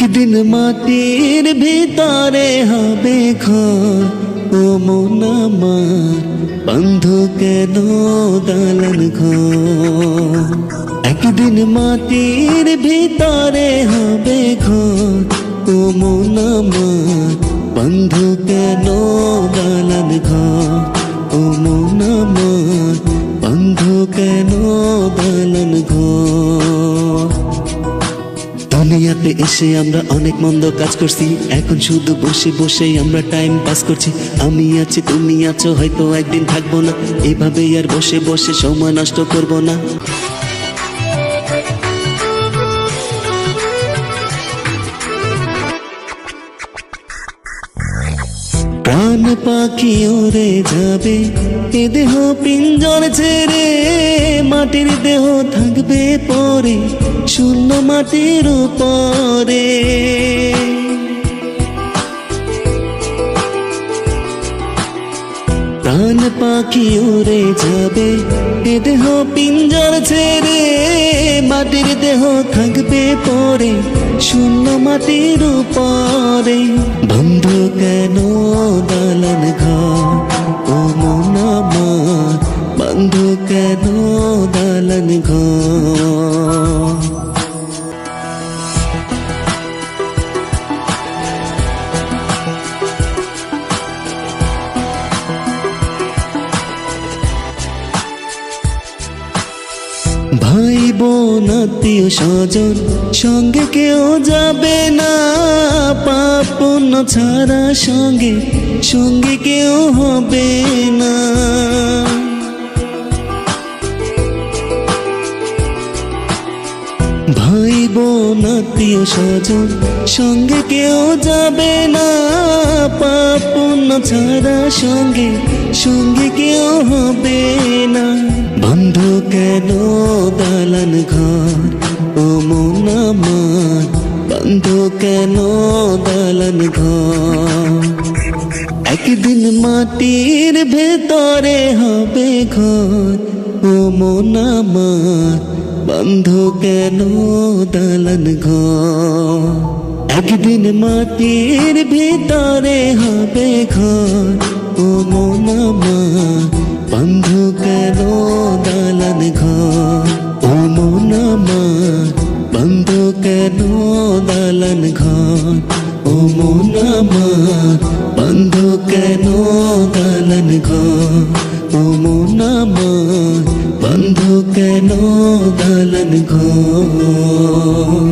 একদিন মাটির ভিতরে হবে ঘর, ও মন আমার বন্ধ কেন দালান ঘর। একদিন মাটির ভিতরে হবে ঘর, ও মন আমার বন্ধ কেন দালান ঘর। ও মন আমার বন্ধ কেন দালান ঘর। দুনিয়াতে এসে আমরা অনেক মন্দ কাজ করছি, এখন শুধু বসে বসে আমরা টাইম পাস করছি। আমি আছি তুমি আছো, হয়তো একদিন থাকবো না, এভাবে আর বসে বসে সময় নষ্ট করব না। প্রাণ পাখি উড়ে যাবে, এ দেহ পিঞ্জর ছেড়ে, মাটির দেহ থাকবে পরে শূন্য মাটির উপরে। প্রাণ পাখি উড়ে যাবে, এ দেহ পিঞ্জর ছেড়ে, মাটির দেহ থাকবে পরে শূন্য মাটির উপরে। বন্ধ কেন দালান ঘর, ও মন আমার বন্ধ কেন দালান ঘর। ভাই বোন আত্মীয় স্বজন সঙ্গে কেউ যাবে না, পাপ পুণ্য ছাড়া সঙ্গে সঙ্গে কেউ হবে না। ভাই বোন আত্মীয় স্বজন সঙ্গে কেউ যাবে না, পাপ পুণ্য ছাড়া সঙ্গে সঙ্গে কেউ হবে না। বন্ধ কেন দালান ঘর, ও মন আমার বন্ধ কেন দালান ঘর। একদিন মাটির ভেতরে হবে ঘর, ও মন আমার বন্ধ কেন দালান ঘর। একদিন মাটির ভিতরে হবে ঘর, ও মন আমার বন্ধ কেন দালান ঘর। ও মন আমার বন্ধ কেন দালান ঘর। ও মন আমার বন্ধ কেন দালান ঘর। ও মন আমার বন্ধ কেন দালান ঘর।